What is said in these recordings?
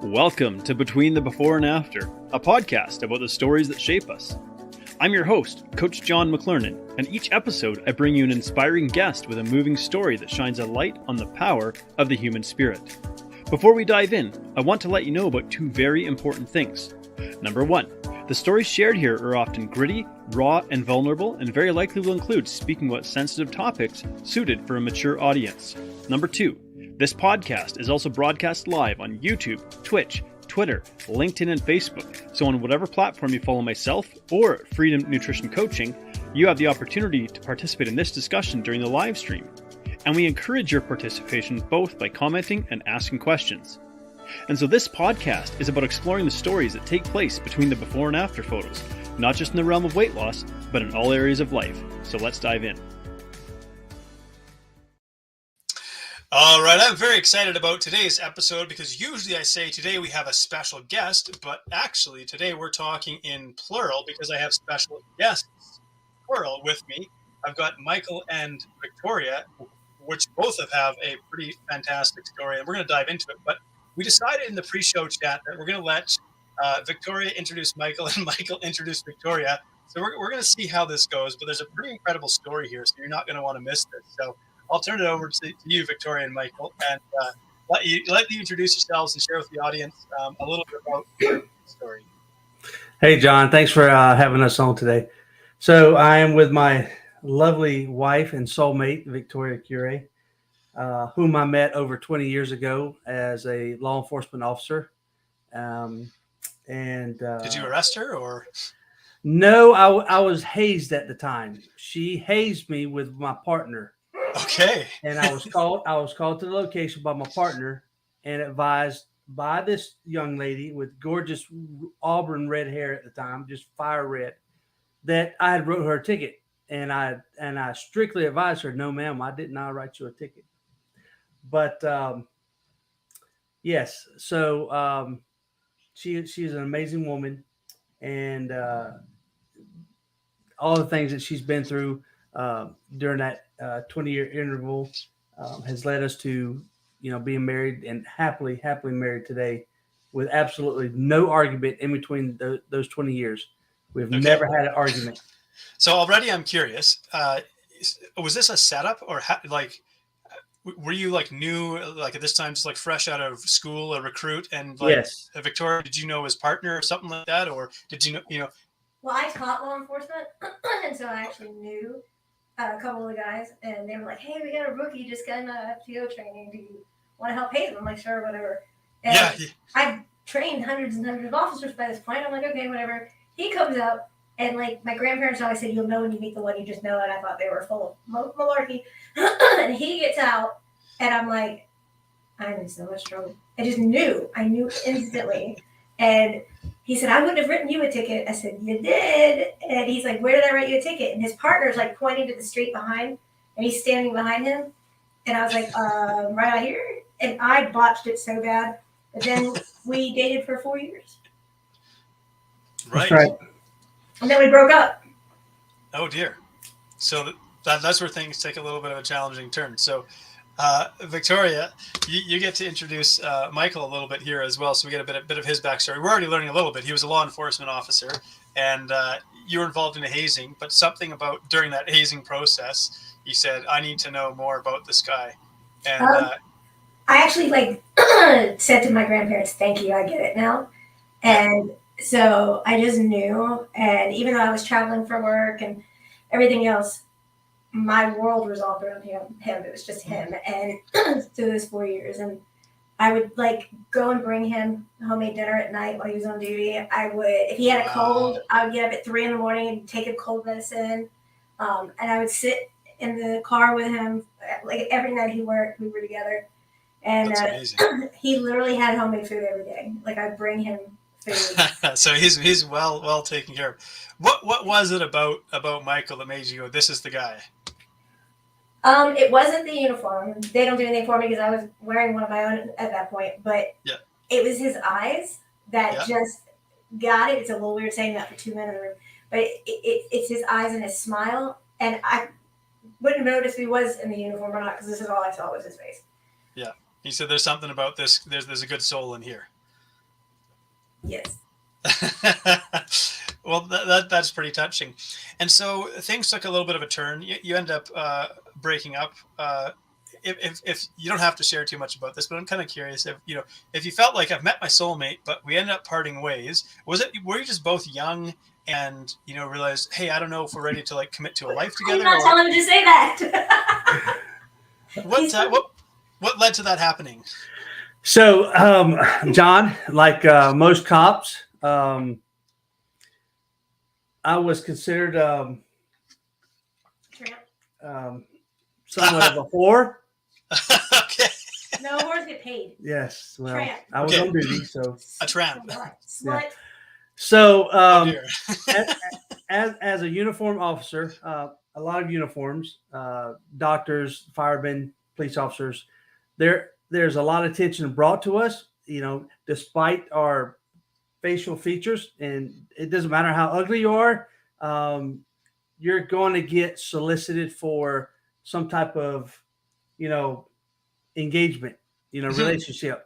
Welcome to Between the Before and After, a podcast about the stories that shape us. I'm your host, Coach John McLernan, and each episode I bring you an inspiring guest with a moving story that shines a light on the power of the human spirit. Before we dive in, I want to let you know about two very important things. Number one, the stories shared here are often gritty, raw, and vulnerable, and very likely will include speaking about sensitive topics suited for a mature audience. Number two, this podcast is also broadcast live on YouTube, Twitch, Twitter, LinkedIn, and Facebook. So on whatever platform you follow myself or Freedom Nutrition Coaching, you have the opportunity to participate in this discussion during the live stream. And we encourage your participation both by commenting and asking questions. And so this podcast is about exploring the stories that take place between the before and after photos, not just in the realm of weight loss, but in all areas of life. So let's dive in. All right, I'm very excited about today's episode because usually I say today we have a special guest, but actually today we're talking in plural because I have special guests, plural, with me. I've got Michael and Victoria, which both have a pretty fantastic story, and we're going to dive into it. But we decided in the pre-show chat that we're going to let Victoria introduce Michael and Michael introduce Victoria. So we're going to see how this goes, but there's a pretty incredible story here, so you're not going to want to miss this. So I'll turn it over to you, Victoria and Michael, and let you introduce yourselves and share with the audience a little bit about your story. Hey, John. Thanks for having us on today. So I am with my lovely wife and soulmate, Victoria Curie, whom I met over 20 years ago as a law enforcement officer. Did you arrest her or? No, I was hazed at the time. She hazed me with my partner. Okay. And I was called to the location by my partner and advised by this young lady with gorgeous auburn red hair at the time, just fire red, that I had wrote her a ticket. And I strictly advised her, no, ma'am, I did not write you a ticket. But yes, so she's an amazing woman, and all the things that she's been through during that 20-year interval has led us to, being married and happily married today with absolutely no argument in between those 20 years. We've never had an argument. So already I'm curious, was this a setup or were you new, at this time, just fresh out of school, a recruit, and yes. Victoria, did you know his partner or something like that? Or did you know? Well, I taught law enforcement, and so I actually knew a couple of the guys, and they were like, hey, we got a rookie just got in FTO training. Do you want to help haze him? I'm like, sure, whatever. And yeah. I've trained hundreds and hundreds of officers by this point. I'm like, okay, whatever. He comes up, and my grandparents always said, you'll know when you meet the one you just know, and I thought they were full of malarkey. And he gets out, and I'm like, I'm in so much trouble. I just knew. I knew instantly. And he said, I wouldn't have written you a ticket. I said, you did. And he's like, where did I write you a ticket? And his partner's pointing to the street behind, and he's standing behind him. And I was like, right out here. And I botched it so bad. But then we dated for 4 years. Right. That's right. And then we broke up. Oh, dear. So that's where things take a little bit of a challenging turn. So, Victoria, you get to introduce Michael a little bit here as well. So we get a bit of his backstory. We're already learning a little bit. He was a law enforcement officer, and you were involved in a hazing, but something about during that hazing process, you said, I need to know more about this guy. And I actually said to my grandparents, thank you, I get it now. And so I just knew. And even though I was traveling for work and everything else, my world revolved around him. It was just him. And through those 4 years, and I would go and bring him homemade dinner at night while he was on duty. I would, if he had a cold, I would get up at 3 a.m. and take a cold medicine. And I would sit in the car with him. Every night he worked, we were together. And he literally had homemade food every day. I'd bring him food. So he's well taken care of. What was it about Michael that made you go, this is the guy? It wasn't the uniform. They don't do anything for me because I was wearing one of my own at that point. But it was his eyes that just got it. It's a little weird saying that for 2 men in the room, but it's his eyes and his smile. And wouldn't have noticed if he was in the uniform or not, because this is all I saw was his face. Yeah. He said, "There's something about this. There's a good soul in here." Yes. Well, that's pretty touching. And so things took a little bit of a turn. You end up breaking up. If you don't have to share too much about this, but I'm kind of curious if you felt like I've met my soulmate, but we ended up parting ways. Were you just both young and realized, hey, I don't know if we're ready to like commit to a life together? I'm not telling him to say that. What led to that happening? So, John, like most cops, I was considered somewhat of a whore. Okay. No, whores get paid. Yes. Well, Tramp. I was on duty, so. A tramp. Slut. Yeah. So, Dear. as a uniform officer, a lot of uniforms, doctors, firemen, police officers, there's a lot of attention brought to us, despite our facial features, and it doesn't matter how ugly you are, you're going to get solicited for some type of, engagement, relationship.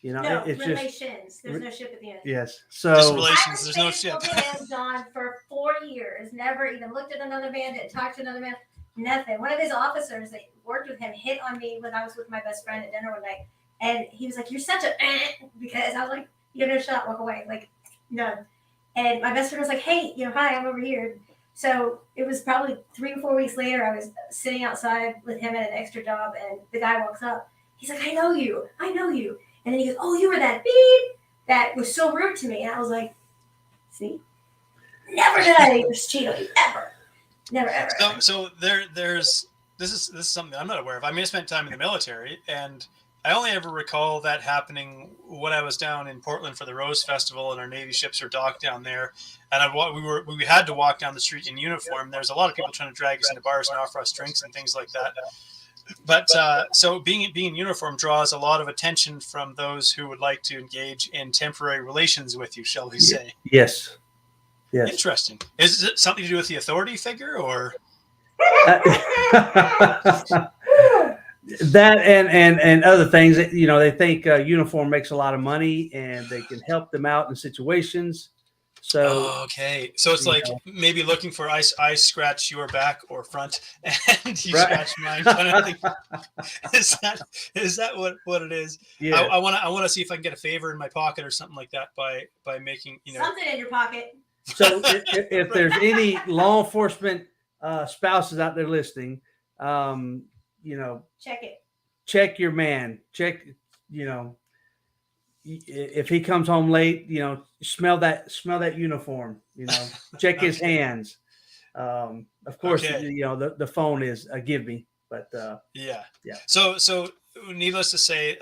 No, it's relations. There's no ship at the end. Yes. Just So relations. There's no ship. I was John for 4 years. Never even looked at another man. Didn't talk to another man. Nothing. One of his officers that worked with him hit on me when I was with my best friend at dinner one night, and he was like, "You're such a," because I was like, "You have no shot. Walk away." Like, none. And my best friend was like, "Hey, hi, I'm over here." So it was probably 3 or 4 weeks later. I was sitting outside with him at an extra job, and the guy walks up. He's like, "I know you. I know you." And then he goes, "Oh, you were that beep that was so rude to me." And I was like, "See, never did I just cheat on you, ever, never, ever." So there's this is something I'm not aware of. I mean, I spent time in the military, and I only ever recall that happening when I was down in Portland for the Rose Festival, and our Navy ships are docked down there, and we had to walk down the street in uniform. There's a lot of people trying to drag us into bars and offer us drinks and things like that. But so being in uniform draws a lot of attention from those who would like to engage in temporary relations with you, shall we say? Yes. Interesting. Is it something to do with the authority figure, or that and other things? They think uniform makes a lot of money and they can help them out in situations. So okay, so it's like maybe looking for I scratch your back or front and you Right. scratch mine kind of thing. Is that what it is? yeah, I want to see if I can get a favor in my pocket or something like that by making Something in your pocket. So if there's any law enforcement spouses out there listening, Check it. check your man. Check, if he comes home late, smell that uniform. Check his Okay. hands. Of course, Okay. the phone is a give me, but Yeah. Yeah. So needless to say,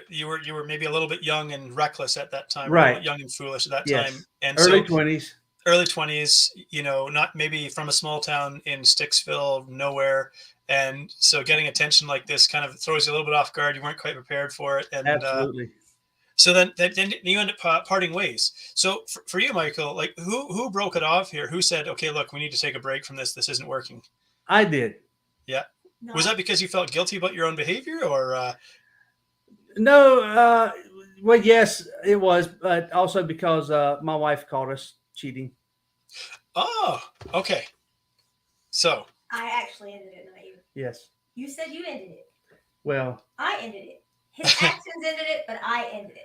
you were maybe a little bit young and reckless at that time, Right. a little bit young and foolish at that Yes. time, and early so 20s. early 20s, not maybe from a small town in Sticksville, nowhere. And so getting attention like this kind of throws you a little bit off guard. You weren't quite prepared for it. And Absolutely. so then you end up parting ways. So for you, Michael, like who broke it off here? Who said, okay, look, we need to take a break from this. This isn't working. I did. Yeah. No. Was that because you felt guilty about your own behavior, or? No, well, yes, it was, but also because my wife caught us cheating. Oh, okay. So I actually ended it, not you. Yes. You said you ended it. Well, I ended it. His actions ended it, but I ended it.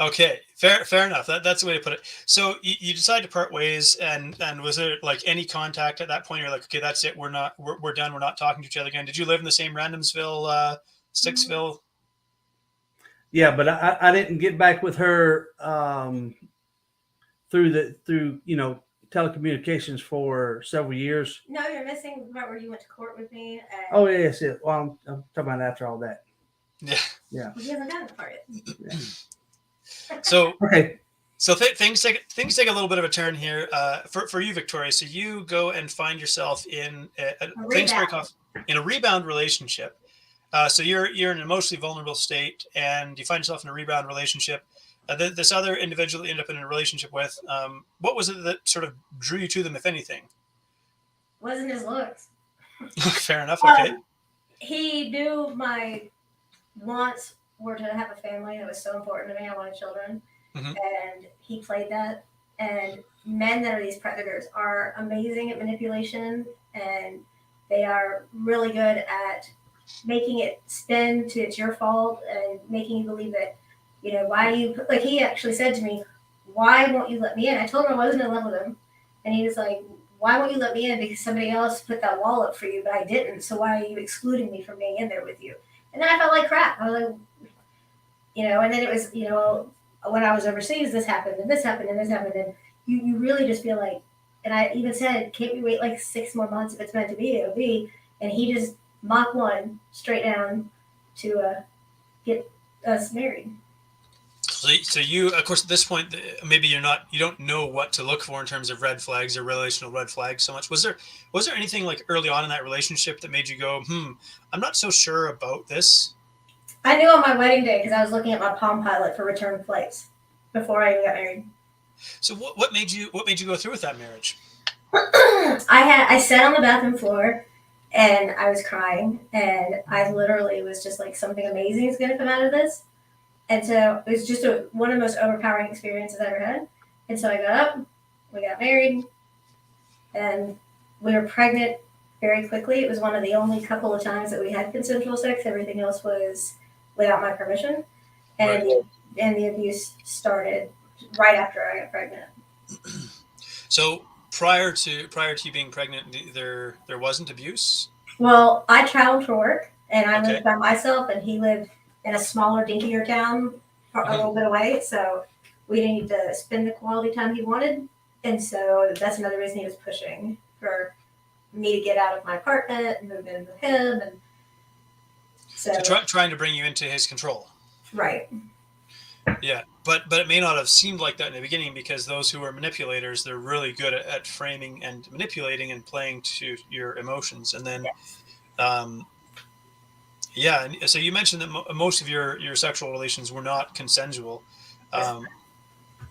okay, fair enough. That's the way to put it. So you decide to part ways, and was there like any contact at that point? You're like, okay, that's it. We're done. We're not talking to each other again. Did you live in the same Randomsville, Sticksville? yeah, but I didn't get back with her through telecommunications for several years. No, you're missing the part where you went to court with me. Oh yes, yeah. Well, I'm talking about after all that. Yeah. Yeah. He hasn't gotten the part yet. Yeah. So Okay. So things take a little bit of a turn here for you, Victoria. So you go and find yourself in things break off in a rebound relationship. So you're in an emotionally vulnerable state, and you find yourself in a rebound relationship. This other individual you end up in a relationship with. What was it that sort of drew you to them, if anything? Wasn't his looks. Fair enough. Okay. He knew my wants were to have a family. That was so important to me. I wanted children. Mm-hmm. And he played that. And men that are these predators are amazing at manipulation, and they are really good at making it spin to it's your fault and making you believe that, why you, like he actually said to me, why won't you let me in? I told him I wasn't in love with him. And he was like, why won't you let me in? Because somebody else put that wall up for you, but I didn't. So why are you excluding me from being in there with you? And then I felt like crap. I was like, and then it was, when I was overseas, this happened and this happened and this happened. And you really just feel like, and I even said, can't we wait like 6 more months if it's meant to be, it'll be. And he just Mach 1 straight down to get us married. So you, of course, at this point, maybe you don't know what to look for in terms of red flags or relational red flags so much. Was there anything like early on in that relationship that made you go, I'm not so sure about this? I knew on my wedding day because I was looking at my Palm Pilot for return flights before I even got married. So what made you go through with that marriage? I sat on the bathroom floor and I was crying, and I literally was just like, something amazing is going to come out of this. And so it was just one of the most overpowering experiences I ever had. And so I got up, we got married, and we were pregnant very quickly. It was one of the only couple of times that we had consensual sex. Everything else was without my permission. And, right. And the abuse started right after I got pregnant. So prior to you being pregnant, there wasn't abuse? Well, I traveled for work, and I Okay. lived by myself, and he lived in a smaller, dinkier town a little bit away. So we didn't need to spend the quality time he wanted. And so that's another reason he was pushing for me to get out of my apartment and move in with him. And so trying to bring you into his control. Right. Yeah, but it may not have seemed like that in the beginning, because those who are manipulators, they're really good at framing and manipulating and playing to your emotions. And then, yes. And so you mentioned that most of your sexual relations were not consensual. Yes.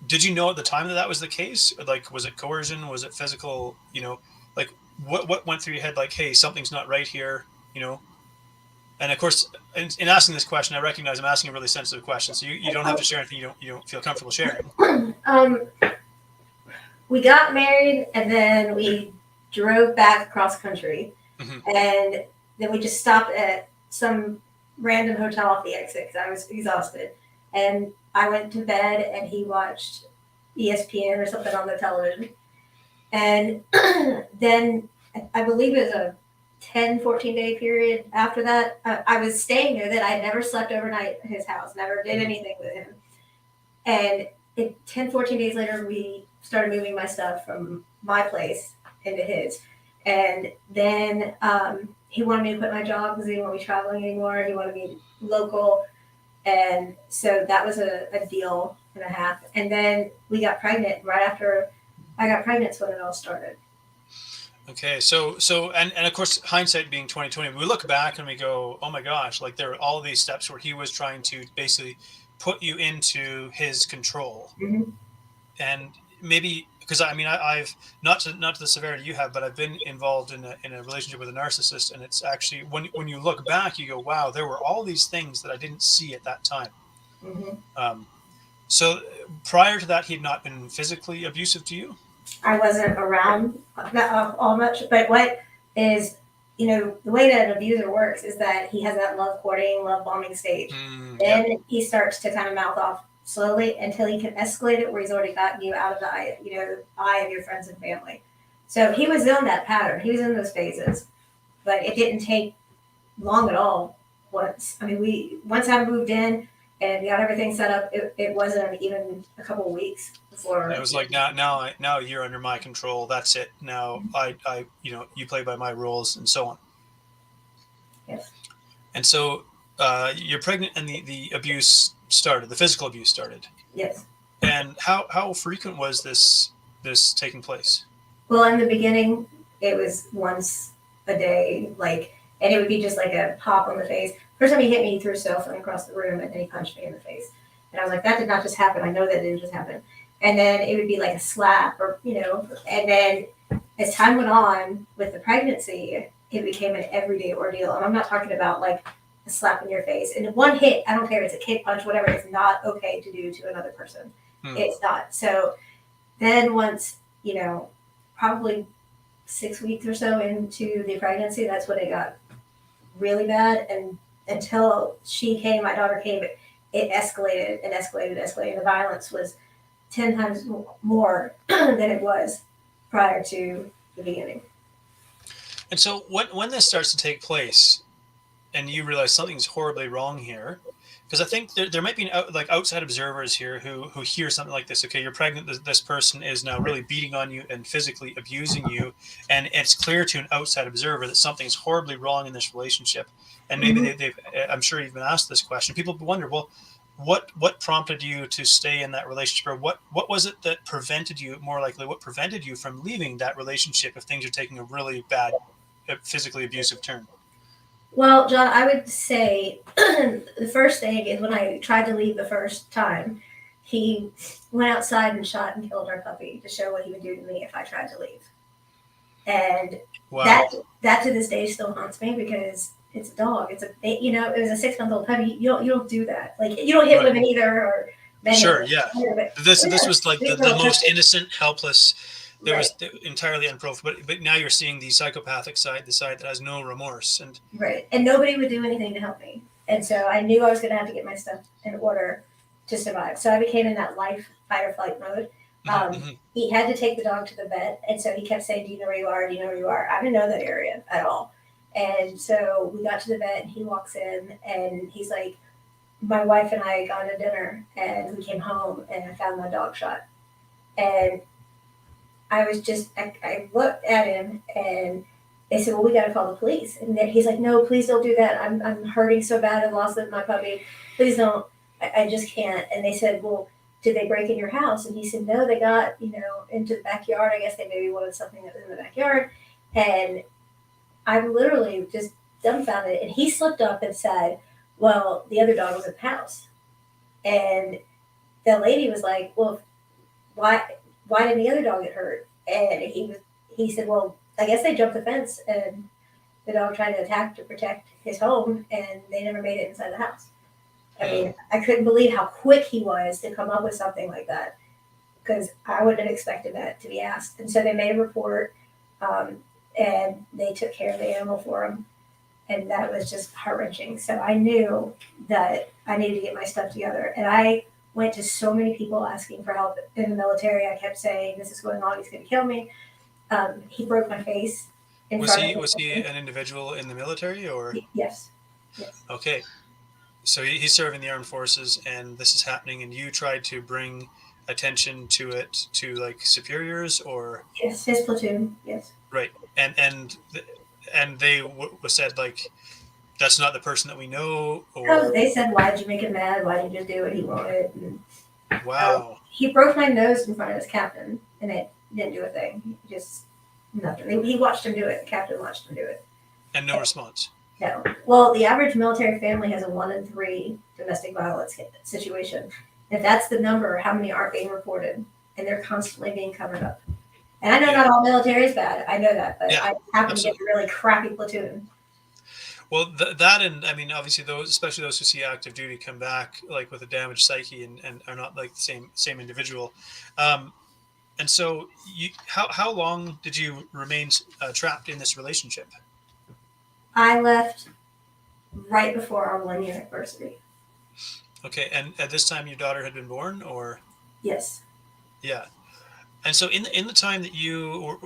Did you know at the time that was the case? Like, was it coercion? Was it physical? Like what went through your head? Like, hey, something's not right here. And of course, in asking this question, I recognize I'm asking a really sensitive question. So you don't have to share anything you don't feel comfortable sharing. We got married, and then we drove back across country, and then we just stopped at some random hotel off the exit because I was exhausted. And I went to bed, and he watched ESPN or something on the television. And then I believe it was a 10, 14-day period after that. I was staying there that I never slept overnight at his house, never did anything with him. And 10, 14 days later, we started moving my stuff from my place into his. And then he wanted me to quit my job because he didn't want me traveling anymore. He wanted me local. And so that was a deal and a half. And then we got pregnant. Right after I got pregnant is when it all started. Okay, so and of course, hindsight being 2020, we look back and we go, oh my gosh, like there were all these steps where he was trying to basically put you into his control. And maybe because I've not to the severity you have, but I've been involved in a relationship with a narcissist, and it's actually when you look back, you go, wow, there were all these things that I didn't see at that time. So prior to that, he had not been physically abusive to you? I wasn't around all much, but what is, the way that an abuser works is that he has that love courting, love bombing stage. Then he starts to kind of mouth off slowly until he can escalate it where he's already gotten you out of the eye, eye of your friends and family. So he was in that pattern. He was in those phases, but it didn't take long at all. Once I moved in and got everything set up, it wasn't even a couple of weeks before. It was like, now you're under my control. That's it. Now I you play by my rules, and so on. Yes. And so you're pregnant, and the abuse started. The physical abuse started. Yes. And how frequent was this taking place? Well, in the beginning, it was once a day, and it would be just like a pop on the face. First time he hit me, he threw a cell phone across the room, and then he punched me in the face. And I was like, that did not just happen. I know that didn't just happen. And then it would be like a slap, or and then as time went on with the pregnancy, it became an everyday ordeal. And I'm not talking about like a slap in your face. And one hit, I don't care if it's a kick, punch, whatever, it's not okay to do to another person. It's not. So then once, probably 6 weeks or so into the pregnancy, that's when it got really bad. And until she came, my daughter came, it escalated and escalated and escalated. The violence was 10 times more than it was prior to the beginning. And so when this starts to take place and you realize something's horribly wrong here, because I think there might be outside observers here who hear something like this. Okay, you're pregnant. This person is now really beating on you and physically abusing you, and it's clear to an outside observer that something's horribly wrong in this relationship. And maybe they've I'm sure you've been asked this question. People wonder, well, what prompted you to stay in that relationship, or what was it that prevented you? More likely, what prevented you from leaving that relationship if things are taking a really bad, physically abusive turn? Well, John, I would say the first thing is when I tried to leave the first time, he went outside and shot and killed our puppy to show what he would do to me if I tried to leave. And Wow. that to this day still haunts me because it's a dog. It was a 6-month-old puppy. You don't do that. Like, you don't hit women either, or men. Sure, yeah. This was like the most innocent, helpless. There was entirely unprovoked, but now you're seeing the psychopathic side, the side that has no remorse, and nobody would do anything to help me, and so I knew I was going to have to get my stuff in order to survive. So I became in that life fight or flight mode. He had to take the dog to the vet, and so he kept saying, "Do you know where you are? Do you know where you are?" I didn't know that area at all, and so we got to the vet, and he walks in, and he's like, "My wife and I had gone to dinner, and we came home, and I found my dog shot," and I looked at him and they said, "Well, we got to call the police." And then he's like, "No, please don't do that. I'm hurting so bad. I lost my puppy. Please don't. I just can't." And they said, "Well, did they break in your house?" And he said, "No, they got, into the backyard. I guess they maybe wanted something that was in the backyard." And I'm literally just dumbfounded. And he slipped up and said, "Well, the other dog was in the house." And the lady was like, "Well, why didn't the other dog get hurt?" And he said, "Well, I guess they jumped the fence and the dog tried to attack to protect his home, and they never made it inside the house." I mean, I couldn't believe how quick he was to come up with something like that, because I wouldn't have expected that to be asked. And so they made a report, and they took care of the animal for him, and that was just heart-wrenching. So I knew that I needed to get my stuff together, and I went to so many people asking for help in the military. I kept saying, "This is going on. He's going to kill me." He broke my face. Was he an individual in the military, or? Yes. Okay. So he's serving the armed forces, and this is happening, and you tried to bring attention to it to like superiors, or? Yes, his platoon. Yes. Right. And they said, like, that's not the person that we know, or? No, they said, "Why did you make him mad? Why didn't you just do what he wanted?" And, wow. He broke my nose in front of his captain, and it didn't do a thing. Just nothing. He watched him do it. The captain watched him do it. And no response. No. Well, the average military family has a 1 in 3 domestic violence situation. If that's the number, how many aren't being reported? And they're constantly being covered up. And I know not all military is bad. I know that, but I happen to get a really crappy platoon. Well, that, and I mean, obviously those, especially those who see active duty, come back like with a damaged psyche and are not like the same individual. And so, how long did you remain trapped in this relationship? I left right before our 1-year anniversary. Okay, and at this time, your daughter had been born, or? Yes. Yeah. And so in the time that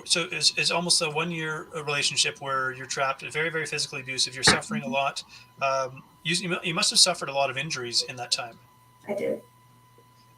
so it's almost a 1-year relationship where you're trapped, very, very physically abusive. You're suffering a lot. You must have suffered a lot of injuries in that time. I did.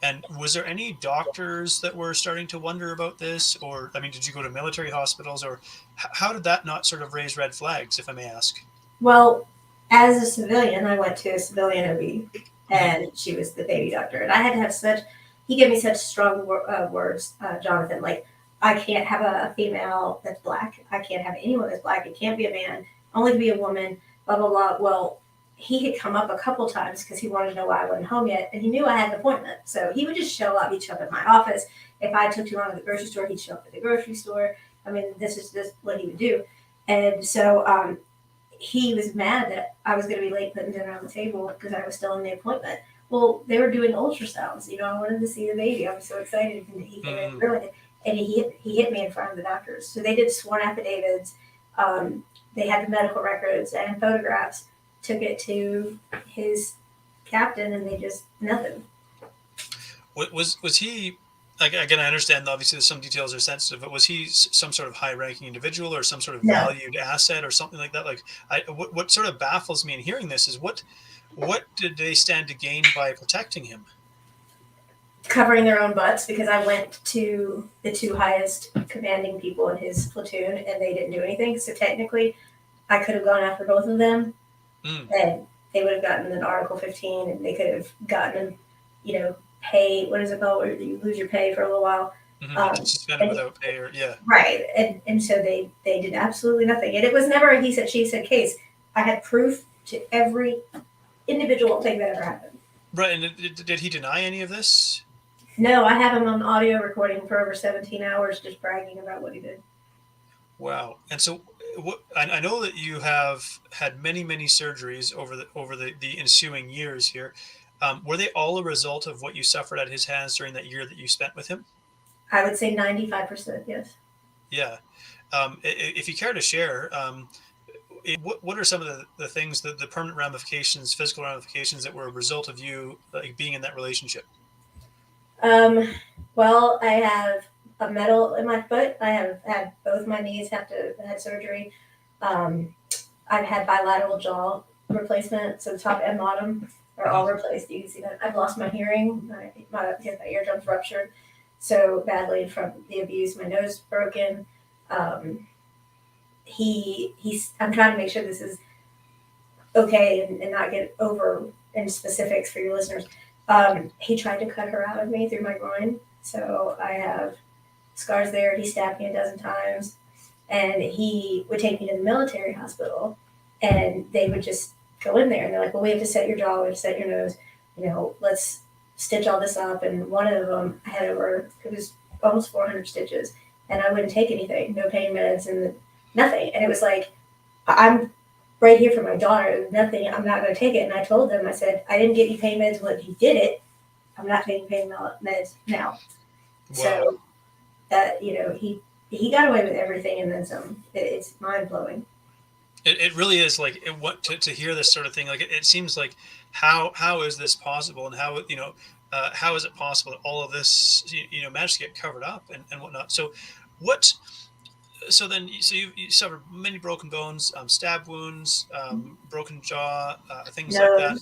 And was there any doctors that were starting to wonder about this? Or, I mean, did you go to military hospitals, or how did that not sort of raise red flags, if I may ask? Well, as a civilian, I went to a civilian OB, and she was the baby doctor. And I had to have he gave me such strong words, Jonathan, like, I can't have a female that's black. I can't have anyone that's black. It can't be a man, only to be a woman, blah, blah, blah. Well, he had come up a couple times because he wanted to know why I wasn't home yet, and he knew I had an appointment. So he would just show up. He'd show up at my office. If I took too long at the grocery store, he'd show up at the grocery store. I mean, this is just what he would do. And so he was mad that I was going to be late putting dinner on the table because I was still in the appointment. Well, they were doing ultrasounds. I wanted to see the baby. I was so excited. And he came in early, and he hit me in front of the doctors. So they did sworn affidavits. They had the medical records and photographs. Took it to his captain, and they just nothing. Was he? Like, again, I understand obviously some details are sensitive, but was he some sort of high-ranking individual or some sort of No. valued asset or something like that? Like, what sort of baffles me in hearing this is what did they stand to gain by protecting him? Covering their own butts, because I went to the two highest commanding people in his platoon and they didn't do anything. So technically, I could have gone after both of them, and they would have gotten an Article 15, and they could have gotten, pay. What is it called? Where you lose your pay for a little while. Suspended without pay, or right. And so they did absolutely nothing, and it was never a he said she said case. I had proof to every individual thing that ever happened. Right. And did he deny any of this? No, I have him on audio recording for over 17 hours just bragging about what he did. Wow. And so I know that you have had many surgeries over the ensuing years here. Were they all a result of what you suffered at his hands during that year that you spent with him? I would say 95%, yes. Yeah. If you care to share, what are some of the things, the permanent ramifications, physical ramifications that were a result of you being in that relationship? Well, I have a metal in my foot. I have had both my knees had surgery. I've had bilateral jaw replacement, so the top and bottom are all replaced. You can see that. I've lost my hearing. My eardrum's ruptured so badly from the abuse. My nose broken. I'm trying to make sure this is okay and not get over in specifics for your listeners. He tried to cut her out of me through my groin. So I have scars there. He stabbed me a dozen times, and he would take me to the military hospital, and they would just go in there and they're like, well, we have to set your jaw, we have to set your nose, let's stitch all this up. And one of them I had it was almost 400 stitches, and I wouldn't take anything, no pain meds and nothing. And it was like, I'm right here for my daughter, nothing, I'm not going to take it. And I told them, I said, I didn't get you pain meds when you did it. I'm not taking pain meds now. Wow. So that, he got away with everything and then some. It's mind blowing. It really is, like, to hear this sort of thing. Like, it seems like how is this possible, and how is it possible that all of this managed to get covered up and whatnot. So you suffered many broken bones, stab wounds, broken jaw, things like that,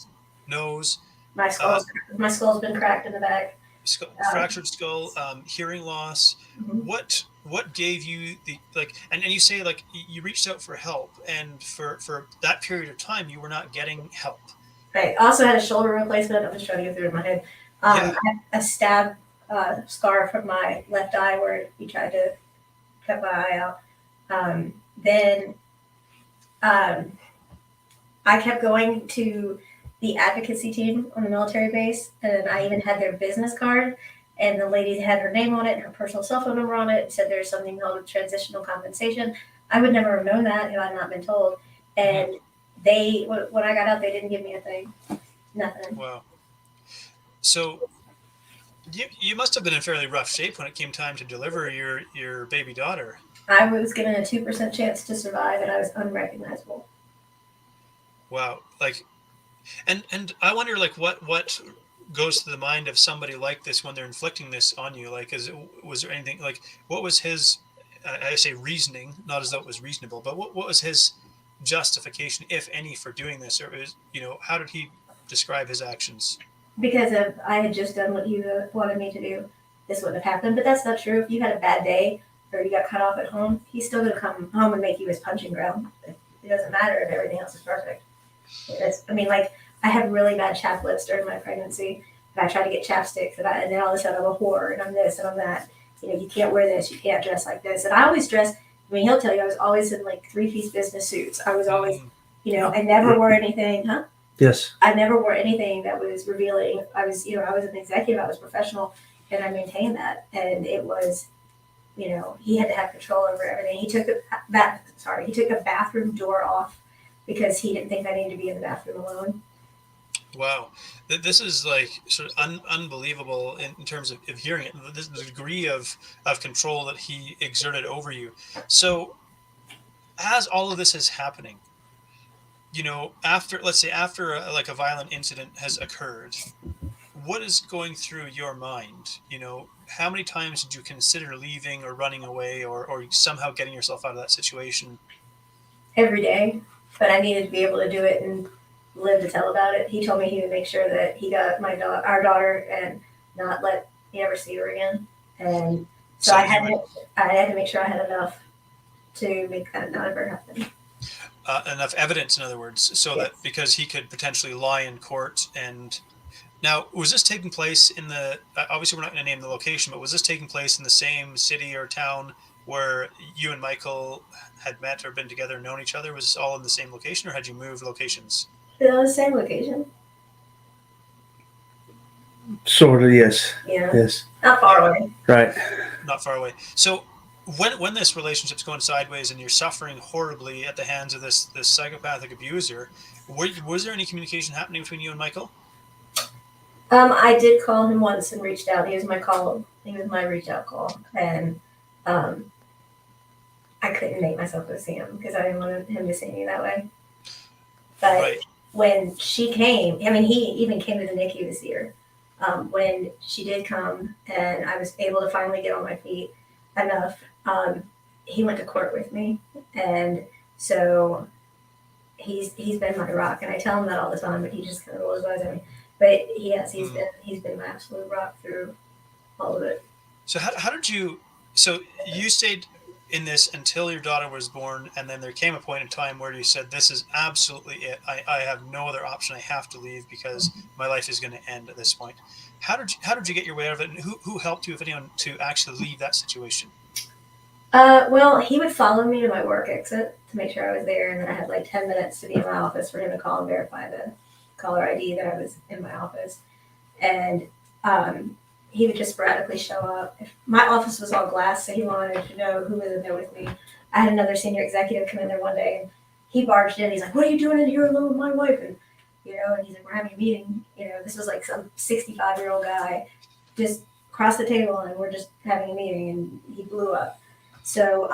nose. My skull's been cracked in the back. Fractured skull, hearing loss. What gave you and you say, like, you reached out for help, and for that period of time you were not getting help. Right. Also had a shoulder replacement. I'm just trying to get through in my head. I had a stab scar from my left eye where he tried to cut my eye out. Then I kept going to the advocacy team on the military base, and I even had their business card, and the lady had her name on it and her personal cell phone number on it, and said there's something called transitional compensation. I would never have known that if I'd not been told. And when I got out, they didn't give me a thing. Nothing. Wow. So you must have been in fairly rough shape when it came time to deliver your baby daughter. I was given a 2% chance to survive, and I was unrecognizable. Wow. And I wonder, what goes to the mind of somebody like this when they're inflicting this on you? Was there anything, what was his, I say reasoning, not as though it was reasonable, but what was his justification, if any, for doing this? Or how did he describe his actions? Because if I had just done what you wanted me to do, this wouldn't have happened. But that's not true. If you had a bad day or you got cut off at home, he's still going to come home and make you his punching ground. It doesn't matter if everything else is perfect. I had really bad chapped lips during my pregnancy, and I tried to get chapstick, and then all of a sudden I'm a whore, and I'm this, and I'm that. You can't wear this, you can't dress like this. And I always dress, he'll tell you, I was always in 3-piece business suits. I was always, I never wore anything, Yes. I never wore anything that was revealing. I was an executive, I was professional, and I maintained that. And it was, he had to have control over everything. He took sorry. He took the bathroom door off because he didn't think I needed to be in the bathroom alone. Wow, this is like sort of unbelievable in terms of hearing it. The degree of control that he exerted over you. So, as all of this is happening, after, let's say, after like a violent incident has occurred, what is going through your mind? How many times did you consider leaving or running away, or somehow getting yourself out of that situation? Every day, but I needed to be able to do it and live to tell about it. He told me he would make sure that he got our daughter and not let me ever see her again. And so I had to make sure I had enough to make that not ever happen. Enough evidence, in other words, so Yes. that because he could potentially lie in court. And now, was this taking place in the? Obviously, we're not going to name the location, but was this taking place in the same city or town where you and Michael had met or been together and known each other? Was this all in the same location, or had you moved locations? It was the same location. Sort of, yes. Yeah. Yes. Not far away. Right. Not far away. So when this relationship's going sideways and you're suffering horribly at the hands of this psychopathic abuser, was there any communication happening between you and Michael? I did call him once and reached out. He was my reach out call, and I couldn't make myself go see him because I didn't want him to see me that way. But Right. when she came, I mean, he even came to the NICU this year. When she did come and I was able to finally get on my feet enough, he went to court with me. And so he's been my rock. And I tell him that all the time, but he just kind of rolls his eyes at me. But he's been my absolute rock through all of it. So how did you? So you stayed in this until your daughter was born, and then there came a point in time where you said, "This is absolutely it. I have no other option. I have to leave because my life is going to end at this point." How did you get your way out of it, and who helped you, if anyone, to actually leave that situation? Well, he would follow me to my work exit to make sure I was there, and then I had like 10 minutes to be in my office for him to call and verify the caller ID that I was in my office. And he would just sporadically show up. My office was all glass, so he wanted to know who was in there with me. I had another senior executive come in there one day, and he barged in. He's like, "What are you doing in here alone with my wife?" And and he's like, "We're having a meeting." This was like some 65-year-old guy just across the table, and we're just having a meeting, and he blew up. So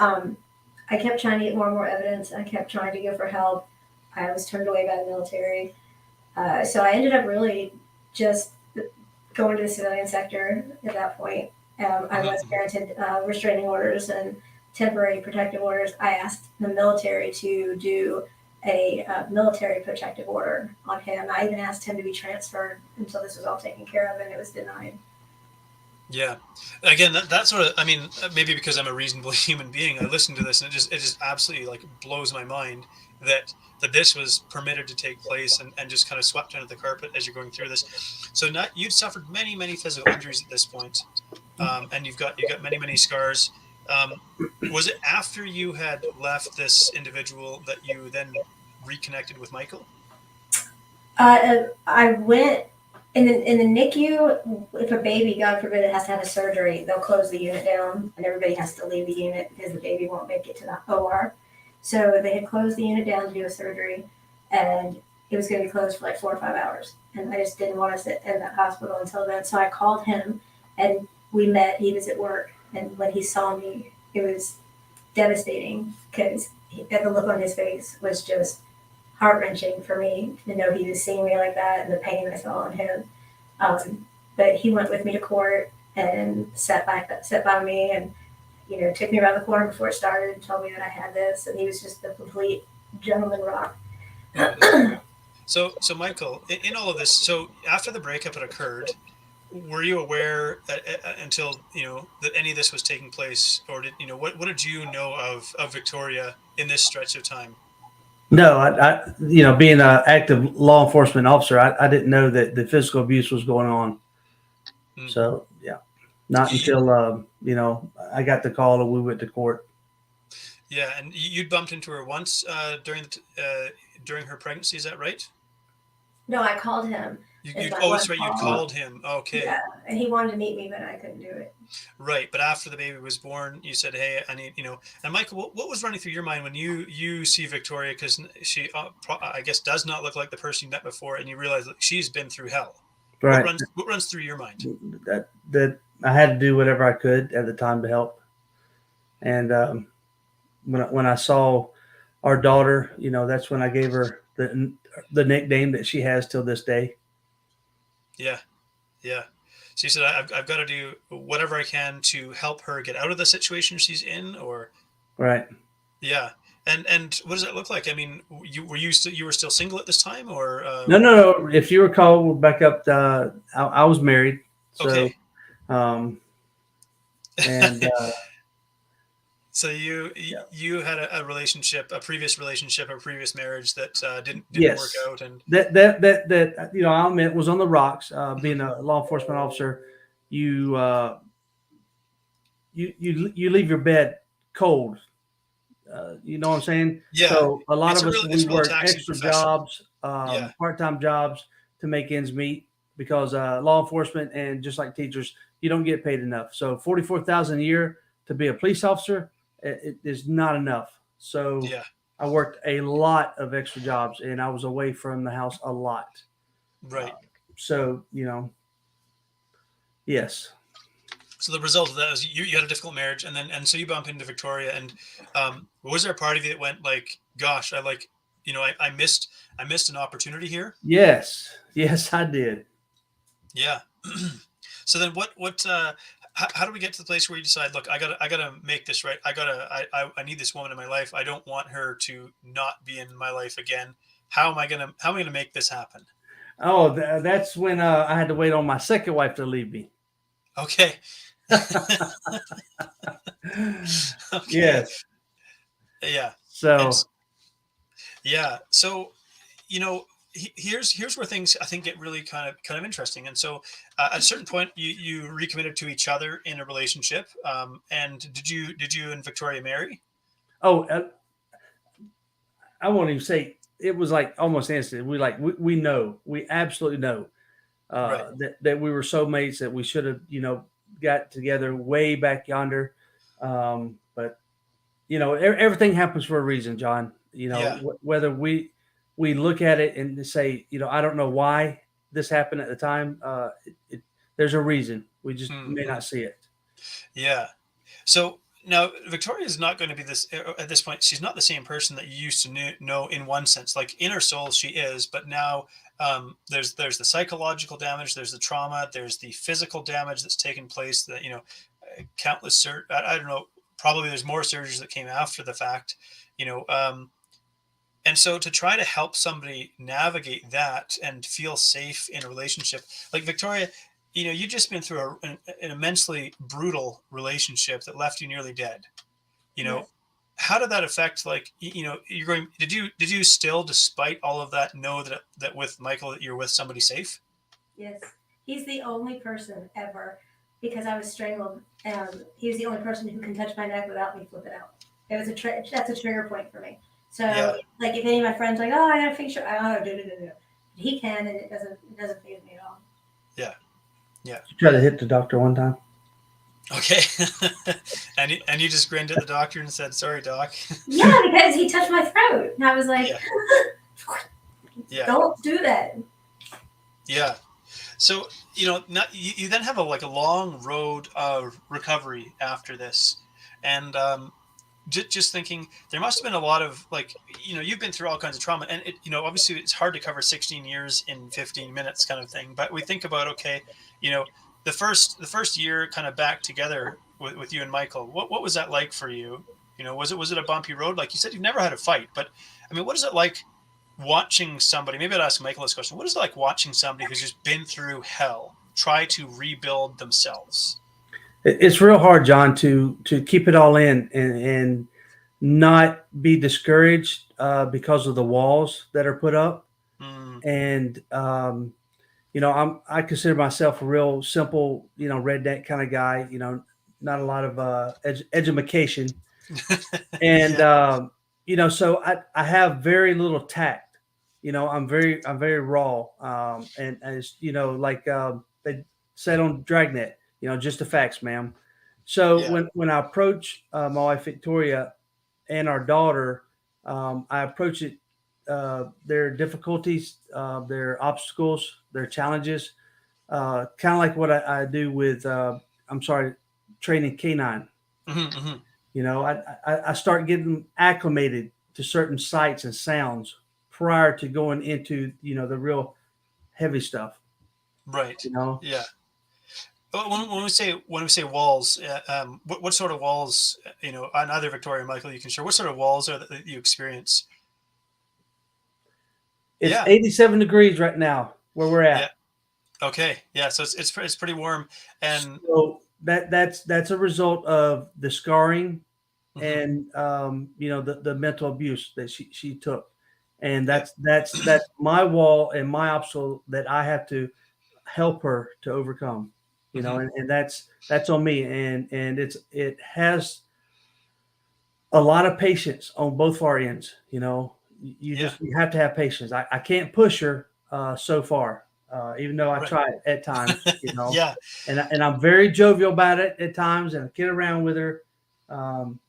I kept trying to get more and more evidence. I kept trying to go for help. I was turned away by the military. So I ended up really just going to the civilian sector at that point. I was granted restraining orders and temporary protective orders. I asked the military to do a military protective order on him. I even asked him to be transferred until this was all taken care of, and it was denied. Yeah. Again, that sort of, I mean, maybe because I'm a reasonable human being, I listen to this and it just absolutely like blows my mind that this was permitted to take place and just kind of swept under the carpet as you're going through this. So you've suffered many, many physical injuries at this point, and you've got many, many scars. Was it after you had left this individual that you then reconnected with Michael? I went in the NICU. If a baby, God forbid, it has to have a surgery, they'll close the unit down, and everybody has to leave the unit because the baby won't make it to the OR. So they had closed the unit down to do a surgery, and it was going to be closed for like 4 or 5 hours. And I just didn't want to sit in that hospital until then. So I called him, and we met. He was at work, and when he saw me, it was devastating because the look on his face was just heart-wrenching for me to know he was seeing me like that and the pain I saw on him. But he went with me to court and sat by me and took me around the corner before it started and told me that I had this, and he was just a complete gentleman rock. So Michael, in all of this, so after the breakup had occurred, were you aware until that any of this was taking place, or did what did you know of Victoria in this stretch of time? No, I being an active law enforcement officer, I didn't know that the physical abuse was going on. So yeah, not until I got the call and we went to court. Yeah, and you'd bumped into her once during her pregnancy. Is that right? No, I called him. It's my That's right. You called him. Okay. Yeah, and he wanted to meet me, but I couldn't do it. Right. But after the baby was born, you said, "Hey, I need," And Michael, what was running through your mind when you see Victoria, because she, I guess, does not look like the person you met before, and you realize that she's been through hell. Right. What runs through your mind? That I had to do whatever I could at the time to help. And when I saw our daughter, that's when I gave her the nickname that she has till this day. Yeah. Yeah. So you said, I've got to do whatever I can to help her get out of the situation she's in, or. Right. Yeah. And what does that look like? I mean, you were still single at this time, or? No. If you recall, we'll back up. I was married. So, okay. And so you had a relationship, a previous marriage that didn't yes. work out, and that I'll admit was on the rocks. Being a law enforcement officer, you leave your bed cold. You know what I'm saying? Yeah. So a lot of us we work extra jobs, Yeah. part-time jobs to make ends meet, because law enforcement and just like teachers, you don't get paid enough. So $44,000 a year to be a police officer, it is not enough. So yeah. I worked a lot of extra jobs, and I was away from the house a lot. Right. So yes. So the result of that is you had a difficult marriage, and so you bump into Victoria, and was there a part of you that went like, gosh, I missed an opportunity here? Yes, I did. Yeah. So then how do we get to the place where you decide, look, I gotta make this right. I need this woman in my life. I don't want her to not be in my life again. How am I gonna make this happen? Oh, that's when I had to wait on my second wife to leave me. Okay. Okay. Yes. Yeah. So. Yeah. So, here's where things I think get really kind of interesting. And so, at a certain point, you recommitted to each other in a relationship. And did you and Victoria marry? Oh, I won't even say it was like almost instant. We know, we absolutely know right. that we were soulmates, that we should have got together way back yonder. But everything happens for a reason, John. Yeah. Whether we look at it and say, I don't know why this happened at the time. There's a reason. We just may not see it. Yeah. So now Victoria is not going to be this at this point. She's not the same person that you used to know in one sense. Like in her soul, she is, but now there's the psychological damage, there's the trauma, there's the physical damage that's taken place. That countless I don't know. Probably there's more surgeries that came after the fact. And so to try to help somebody navigate that and feel safe in a relationship, like Victoria, you've just been through an immensely brutal relationship that left you nearly dead. Yes. How did that affect, you're going, did you still, despite all of that, know that with Michael, that you're with somebody safe? Yes. He's the only person ever, because I was strangled. He was the only person who can touch my neck without me flipping out. It was that's a trigger point for me. So, like, if any of my friends are like, oh, I gotta fix your, he can, and it doesn't faze me at all. Yeah, yeah. You try to hit the doctor one time. Okay, and you just grinned at the doctor and said, "Sorry, doc." Yeah, because he touched my throat, and I was like, yeah. Don't do that. Yeah. So you then have a long road of recovery after this, and just thinking there must have been a lot of you've been through all kinds of trauma, and obviously it's hard to cover 16 years in 15 minutes kind of thing, but we think about the first year kind of back together with you and Michael. What was that like for you? Was it a bumpy road? Like you said, you've never had a fight, but I mean, what is it like watching somebody? Maybe I'd ask Michael this question. What is it like watching somebody who's just been through hell try to rebuild themselves? It's real hard, John, to keep it all in and not be discouraged because of the walls that are put up. And I consider myself a real simple, redneck kind of guy. Not a lot of education, and so I have very little tact. I'm very raw. And as like they said on Dragnet, just the facts, ma'am. So Yeah. when I approach my wife Victoria and our daughter, I approach it their difficulties, their obstacles, their challenges, kind of like what I do with I'm sorry, training canine. Mm-hmm. I start getting acclimated to certain sights and sounds prior to going into the real heavy stuff. Right. You know, Yeah. But when we say walls, what sort of walls? On either Victoria and Michael, you can share. What sort of walls are that you experience? it's Yeah. 87 degrees right now where we're Yeah. at. Okay. Yeah. So it's pretty warm, and So that's a result of the scarring mhm, and the mental abuse that she took, and yeah. that's my wall and my obstacle that I have to help her to overcome. Mhm, And that's on me, and it has a lot of patience on both our ends. yeah. You have to have patience. I can't push her so far, even though I Right. try at times. Yeah. And I'm very jovial about it at times, and I kid around with her.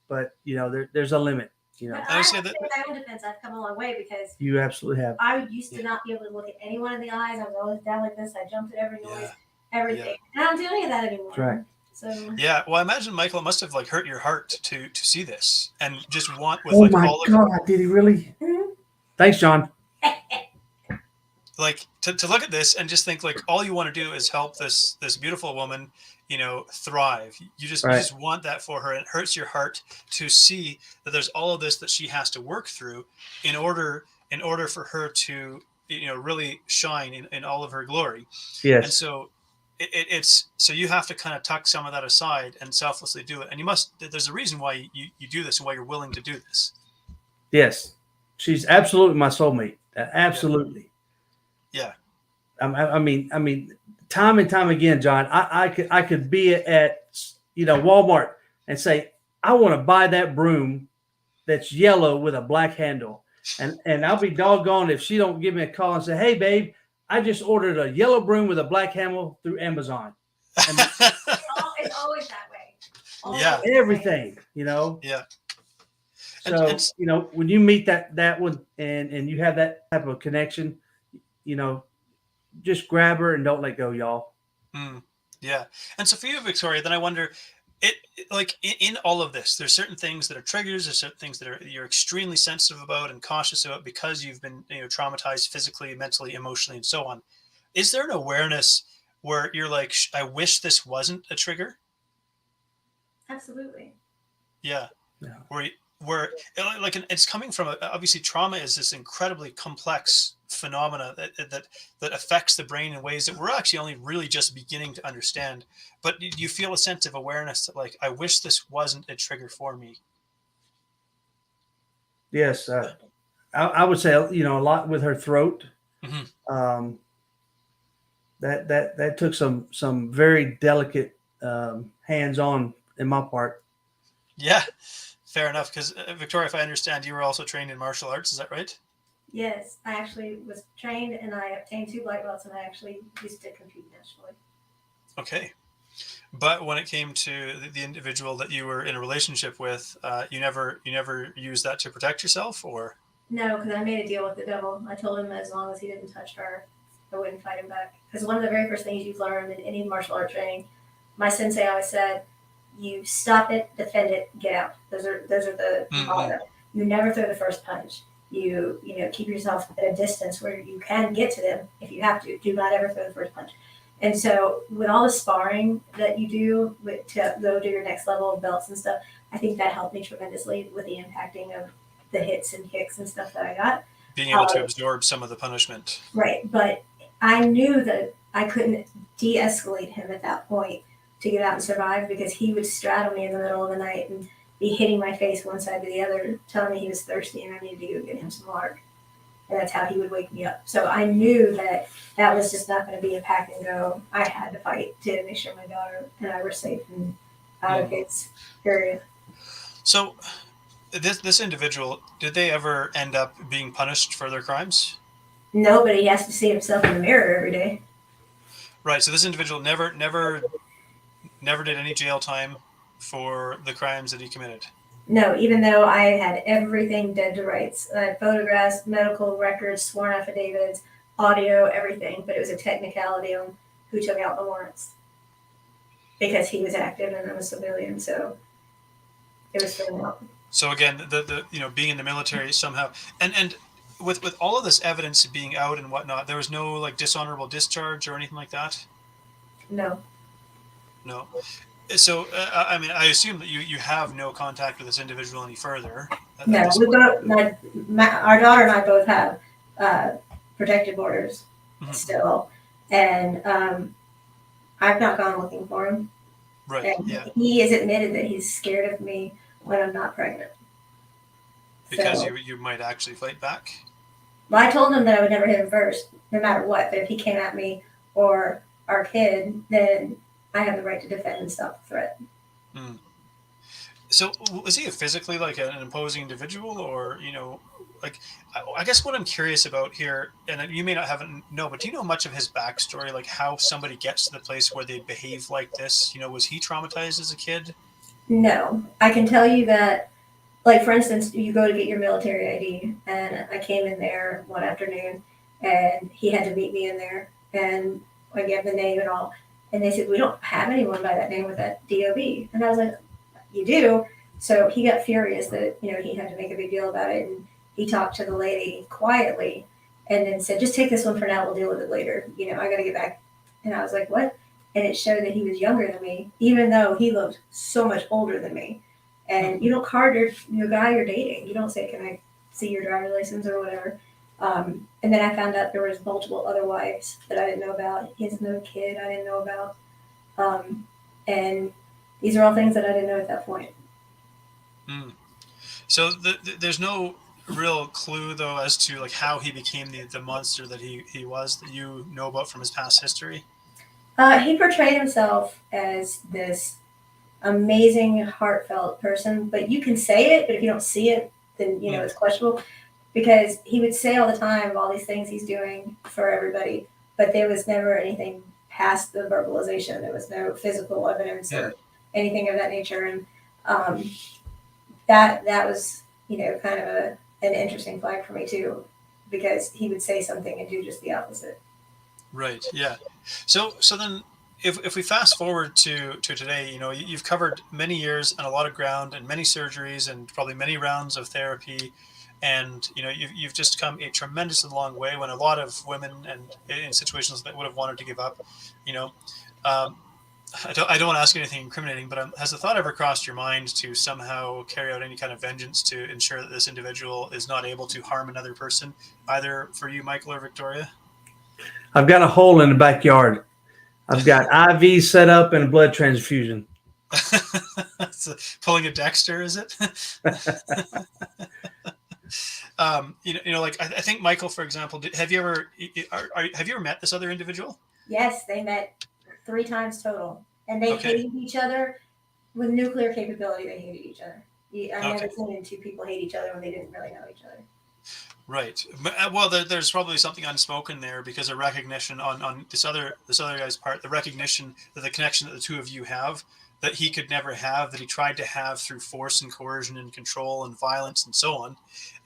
But there's a limit. But I I would have say to that. say, in my own defense, I've come a long way because You absolutely have. I used to Yeah. not be able to look at anyone in the eyes. I was always down like this. I jumped at every noise, Yeah. everything. And I don't do any of that anymore. That's right. So Yeah. Well, I imagine Michael, it must have like hurt your heart to see this and just want with Oh like my all of God! Did he really? Mhm. Thanks, John. like to look at this and just think like all you want to do is help this beautiful woman, thrive. You Right. just want that for her, and it hurts your heart to see that there's all of this that she has to work through in order for her to really shine in all of her glory. And Yes. so it's so you have to kind of tuck some of that aside and selflessly do it, and there's a reason why you do this and why you're willing to do this. Yes. She's absolutely my soulmate. Yeah. Absolutely. Yeah. I mean, time and time again, John. I could be at Walmart and say, I want to buy that broom that's yellow with a black handle, and I'll be doggone if she don't give me a call and say, hey, babe, I just ordered a yellow broom with a black handle through Amazon. And it's always that way. Always Yeah. that way. everything. Yeah. So And when you meet that one and you have that type of connection, just grab her and don't let go, y'all. yeah. And so for you, Victoria, then I wonder, like in all of this, there's certain things that are triggers, there's certain things that you're extremely sensitive about and cautious about because you've been traumatized physically, mentally, emotionally, and so on. Is there an awareness where you're like, I wish this wasn't a trigger? Absolutely. Yeah. Yeah. Where like it's coming from obviously trauma is this incredibly complex phenomena that affects the brain in ways that we're actually only really just beginning to understand. But do you feel a sense of awareness that like, I wish this wasn't a trigger for me? Yes. I would say, a lot with her throat. Hmm. Um, that took some very delicate hands on in my part. Yeah, fair enough. Because Victoria, if I understand, you were also trained in martial arts. Is that right? Yes, I actually was trained and I obtained 2 black belts, and I actually used to compete nationally. Okay. But when it came to the individual that you were in a relationship with, you never used that to protect yourself, or? No, because I made a deal with the devil. I told him as long as he didn't touch her, I wouldn't fight him back. Because one of the very first things you've learned in any martial art training, my sensei always said, you stop it, defend it, get out. Those are the Mhm. You never throw the first punch. You keep yourself at a distance where you can get to them if you have to. Do not ever throw the first punch. And so with all the sparring that you do to go to your next level of belts and stuff, I think that helped me tremendously with the impacting of the hits and kicks and stuff that I got. Being able to absorb some of the punishment. Right. But I knew that I couldn't de-escalate him at that point to get out and survive, because he would straddle me in the middle of the night and be hitting my face one side to the other, telling me he was thirsty and I needed to go get him some water. And that's how he would wake me up. So I knew that was just not going to be a pack and go. I had to fight to make sure my daughter and I were safe and out of his area. So this individual, did they ever end up being punished for their crimes? Nobody has to see himself in the mirror every day. Right. So this individual never did any jail time for the crimes that he committed. No, even though I had everything dead to rights. I had photographs, medical records, sworn affidavits, audio, everything. But it was a technicality on who took out the warrants. Because he was active and I'm a civilian, so it was filling out. So again, the being in the military somehow, and with all of this evidence being out and whatnot, there was no like dishonorable discharge or anything like that. No. No. So I mean, I assume that you have no contact with this individual any further. No, we both. Our daughter and I both have protective orders still, and I've not gone looking for him. Right. And Yeah. he has admitted that he's scared of me when I'm not pregnant. Because So, you might actually fight back. well, I told him that I would never hit him first, no matter what. But if he came at me or our kid, then I have the right to defend and stop the threat. Mm. So was he physically like an imposing individual, or like I guess what I'm curious about here, and you may not know, but do you know much of his backstory, like how somebody gets to the place where they behave like this? Was he traumatized as a kid? No, I can tell you that, like, for instance, you go to get your military ID, and I came in there one afternoon, and he had to meet me in there, and I gave the name and all, and they said, we don't have anyone by that name with that DOB. And I was like, you do? So he got furious that, he had to make a big deal about it, and he talked to the lady quietly and then said, just take this one for now, we'll deal with it later. I got to get back. And I was like, what? And it showed that he was younger than me, even though he looked so much older than me. And you don't card your guy you're dating. You don't say, can I see your driver's license or whatever. And then I found out there was multiple other wives that I didn't know about. He has no kid I didn't know about. And these are all things that I didn't know at that point. Mm. So there's no real clue, though, as to like how he became the monster that he was, that you know about from his past history? He portrayed himself as this amazing, heartfelt person, but you can say it, but if you don't see it, then, it's questionable. Because he would say all the time all these things he's doing for everybody, but there was never anything past the verbalization. There was no physical evidence or anything of that nature. And that was, kind of an interesting flag for me too, because he would say something and do just the opposite. Right. Yeah. So then if we fast forward to today, you've covered many years and a lot of ground and many surgeries and probably many rounds of therapy. And you've just come a tremendously long way, when a lot of women and in situations that would have wanted to give up. I don't want to ask you anything incriminating, but has the thought ever crossed your mind to somehow carry out any kind of vengeance to ensure that this individual is not able to harm another person, either for you, Michael, or Victoria? I've got a hole in the backyard. I've got IVs set up and a blood transfusion. So, pulling a Dexter, is it? Like I think Michael, for example, have you ever met this other individual? Yes, they met 3 times total, and they hated each other with nuclear capability. They hated each other. I've never seen 2 people hate each other when they didn't really know each other. Right. Well, there's probably something unspoken there, because a recognition on this other guy's part, the recognition that the connection that the two of you have, that he could never have, that he tried to have through force and coercion and control and violence and so on.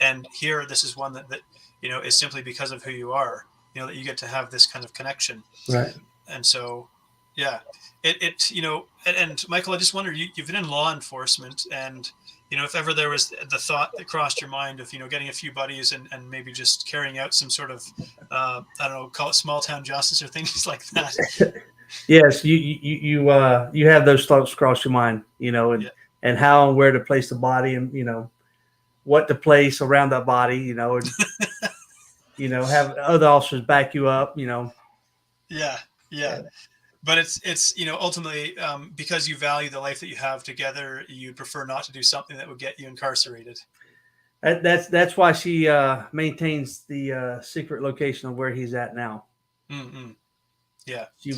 And here, this is one that is simply because of who you are, that you get to have this kind of connection. Right. And so, yeah, and Michael, I just wonder, you've been in law enforcement, and if ever there was the thought that crossed your mind of getting a few buddies and maybe just carrying out some sort of I don't know, call it small town justice or things like that. Yes, you have those thoughts cross your mind, and how and where to place the body, and what to place around that body, and have other officers back you up, Yeah. But it's ultimately because you value the life that you have together, you prefer not to do something that would get you incarcerated. That's why she maintains the secret location of where he's at now. Mm-hmm. Yeah. She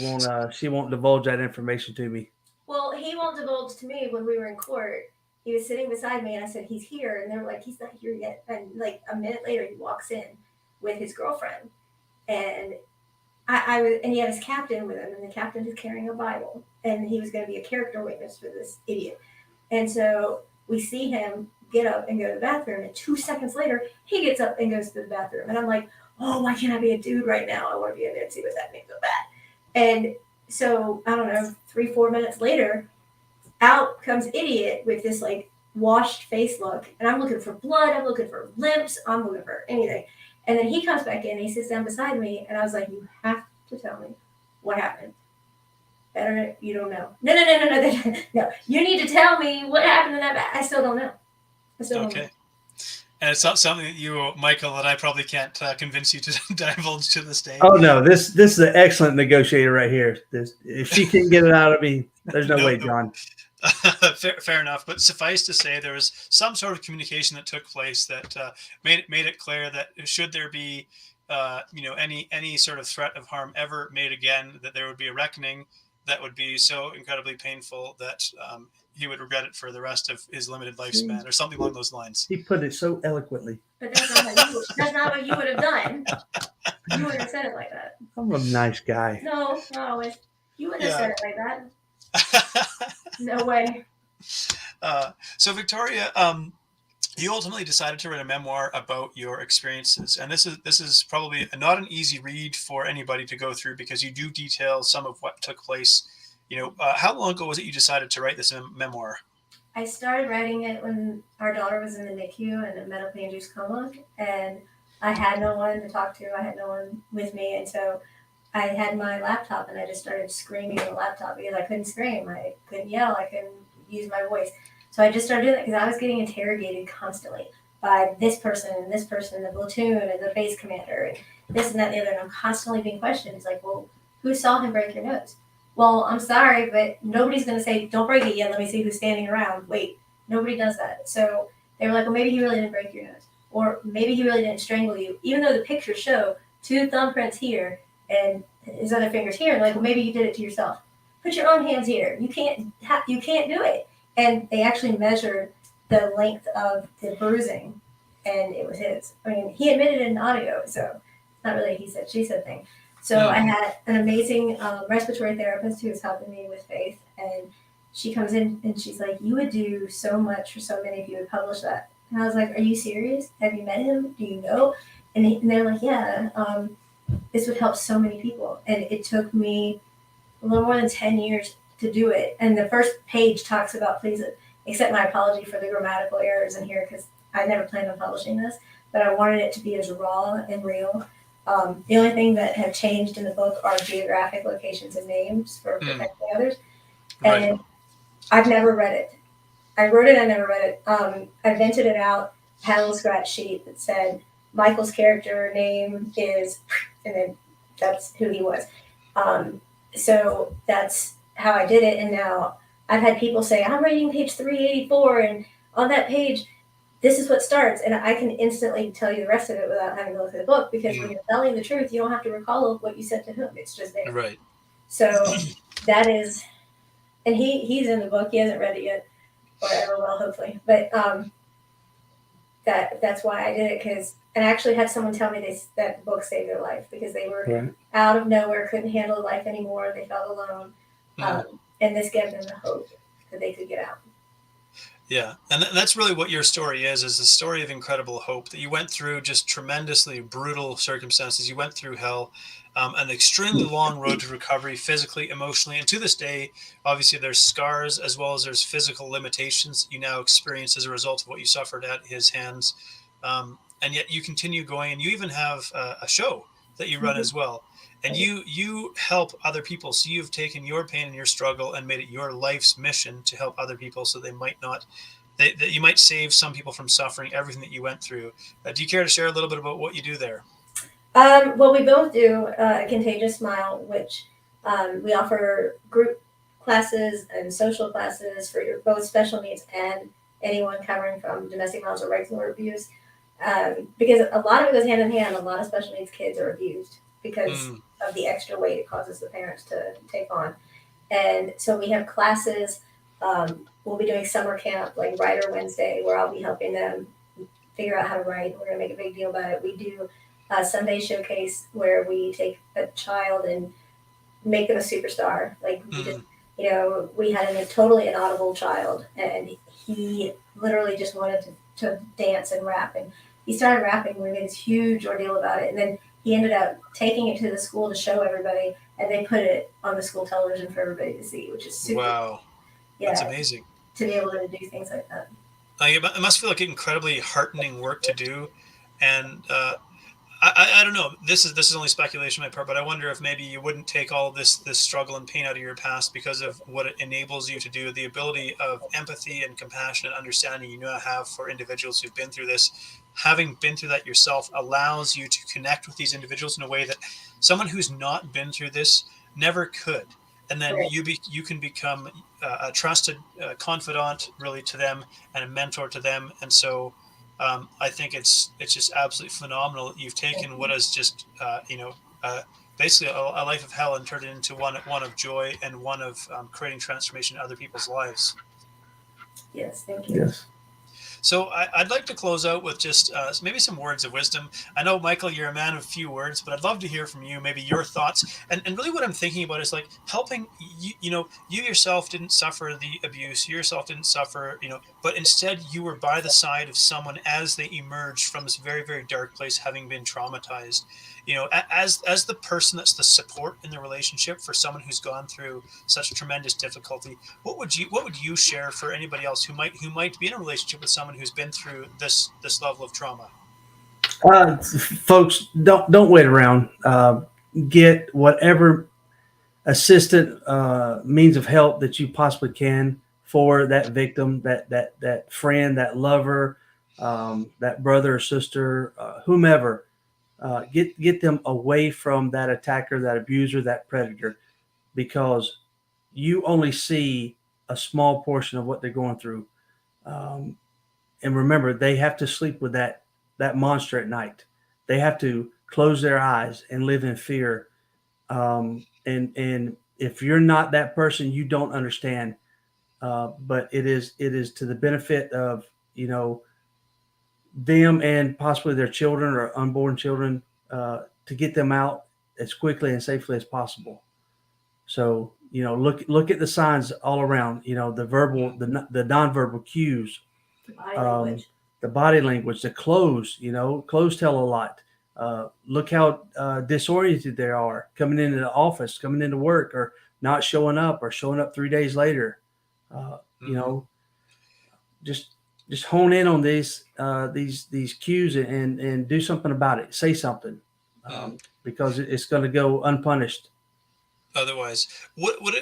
won't divulge that information to me. Well, he won't divulge to me. When we were in court, he was sitting beside me, and I said, he's here. And they were like, he's not here yet. And like a minute later, he walks in with his girlfriend. and I was, and he had his captain with him, and the captain is carrying a Bible, and he was going to be a character witness for this idiot. And so we see him get up and go to the bathroom, and 2 seconds later, he gets up and goes to the bathroom, and I'm like, oh, why can't I be a dude right now? I want to be in there and see what's happening so bad. And so I don't know, 3-4 minutes later, out comes idiot with this like washed face look, and I'm looking for blood, I'm looking for limps, I'm looking for anything. And then he comes back in, he sits down beside me, and I was like, you have to tell me what happened. Better, you don't know. No. No, you need to tell me what happened to that. I still don't know. Okay. And it's not something that you, Michael, that I probably can't convince you to divulge to this day. Oh no, this is an excellent negotiator right here. If she can't get it out of me, there's no way, John. Fair enough, but suffice to say, there was some sort of communication that took place that made it clear that should there be, any sort of threat of harm ever made again, that there would be a reckoning that would be so incredibly painful that he would regret it for the rest of his limited lifespan, or something along those lines. He put it so eloquently. But that's not what you would have done. You wouldn't have said it like that. I'm a nice guy. No, not always. You wouldn't have said it like that. No way. So Victoria, you ultimately decided to write a memoir about your experiences, and this is probably not an easy read for anybody to go through, because you do detail some of what took place. How long ago was it you decided to write this memoir? I started writing it when our daughter was in the NICU in a medically induced coma, and I had no one to talk to. I had no one with me, and so I had my laptop, and I just started screaming on the laptop because I couldn't scream, I couldn't yell, I couldn't use my voice. So I just started doing it because I was getting interrogated constantly by this person, the platoon, and the base commander, and this and that and the other. And I'm constantly being questioned. It's like, well, who saw him break your nose? Well, I'm sorry, but nobody's going to say, don't break it yet. Let me see who's standing around. Wait, nobody does that. So they were like, well, maybe he really didn't break your nose. Or maybe he really didn't strangle you, even though the pictures show 2 thumbprints here and his other fingers here. And like, well, maybe you did it to yourself. Put your own hands here. You can't do it. And they actually measured the length of the bruising, and it was his. I mean, he admitted it in audio, so it's not really a he said, she said thing. So I had an amazing respiratory therapist who was helping me with Faith, and she comes in and she's like, you would do so much for so many if you would publish that. And I was like, are you serious? Have you met him? Do you know? And they're like, yeah, this would help so many people. And it took me a little more than 10 years to do it. And the first page talks about, please accept my apology for the grammatical errors in here, because I never planned on publishing this, but I wanted it to be as raw and real. The only thing that have changed in the book are geographic locations and names for protecting others. Right. And I've never read it. I wrote it, I never read it. I vented it out, had a little scratch sheet that said, Michael's character name is, and then that's who he was. So that's how I did it. And now I've had people say, I'm reading page 384, and on that page, this is what starts. And I can instantly tell you the rest of it without having to look at the book, because when you're telling the truth, you don't have to recall what you said to whom. It's just there. Right. So that is, and he's in the book. He hasn't read it yet, or ever will, hopefully. But that's why I did it, because, and I actually had someone tell me that the book saved their life, because they were out of nowhere, couldn't handle life anymore. They felt alone. And this gave them the hope that they could get out. Yeah, and that's really what your story is a story of incredible hope, that you went through just tremendously brutal circumstances. You went through hell, an extremely long road to recovery, physically, emotionally, and to this day, obviously there's scars as well as there's physical limitations you now experience as a result of what you suffered at his hands. And yet you continue going, and you even have a show that you run as well. And you help other people. So you've taken your pain and your struggle and made it your life's mission to help other people, so they might not, that you might save some people from suffering everything that you went through. Do you care to share a little bit about what you do there? Well, we both do a Contagious Smile, which we offer group classes and social classes for both special needs and anyone covering from domestic violence or regular abuse. Because a lot of it goes hand in hand. A lot of special needs kids are abused because of the extra weight it causes the parents to take on. And so we have classes. We'll be doing summer camp, like Writer Wednesday, where I'll be helping them figure out how to write. We're going to make a big deal about it. We do Sunday showcase where we take a child and make them a superstar. Like we just, we had a totally inaudible child, and he literally just wanted to dance and rap, and he started rapping. We made this huge ordeal about it, and then he ended up taking it to the school to show everybody, and they put it on the school television for everybody to see, which is super. Wow, that's amazing. To be able to do things like that. It must feel like incredibly heartening work to do, and I don't know. This is only speculation on my part, but I wonder if maybe you wouldn't take all this struggle and pain out of your past because of what it enables you to do. The ability of empathy and compassion and understanding you now have for individuals who've been through this. Having been through that yourself allows you to connect with these individuals in a way that someone who's not been through this never could. And then you can become a trusted confidant really to them and a mentor to them. And so I think it's just absolutely phenomenal. You've taken what is just basically a life of hell and turned it into one of joy and one of creating transformation in other people's lives. Yes, thank you. Yes. So I'd like to close out with just maybe some words of wisdom. I know, Michael, you're a man of few words, but I'd love to hear from you, maybe your thoughts. And really what I'm thinking about is like helping, you yourself didn't suffer the abuse, you yourself didn't suffer, but instead you were by the side of someone as they emerged from this very, very dark place, having been traumatized. As the person that's the support in the relationship for someone who's gone through such tremendous difficulty, what would you share for anybody else who might be in a relationship with someone who's been through this level of trauma? Folks, don't wait around. Get whatever assistant means of help that you possibly can for that victim, that friend, that lover, that brother or sister, whomever. Get them away from that attacker, that abuser, that predator, because you only see a small portion of what they're going through. And remember, they have to sleep with that monster at night. They have to close their eyes and live in fear. And if you're not that person, you don't understand. But it is to the benefit of them and possibly their children or unborn children, to get them out as quickly and safely as possible. So look at the signs all around. The verbal, the nonverbal cues. The body language, the clothes, clothes tell a lot. Look how disoriented they are coming into the office, coming into work, or not showing up, or showing up 3 days later. Just hone in on these cues and do something about it. Say something, because it's going to go unpunished. Otherwise, would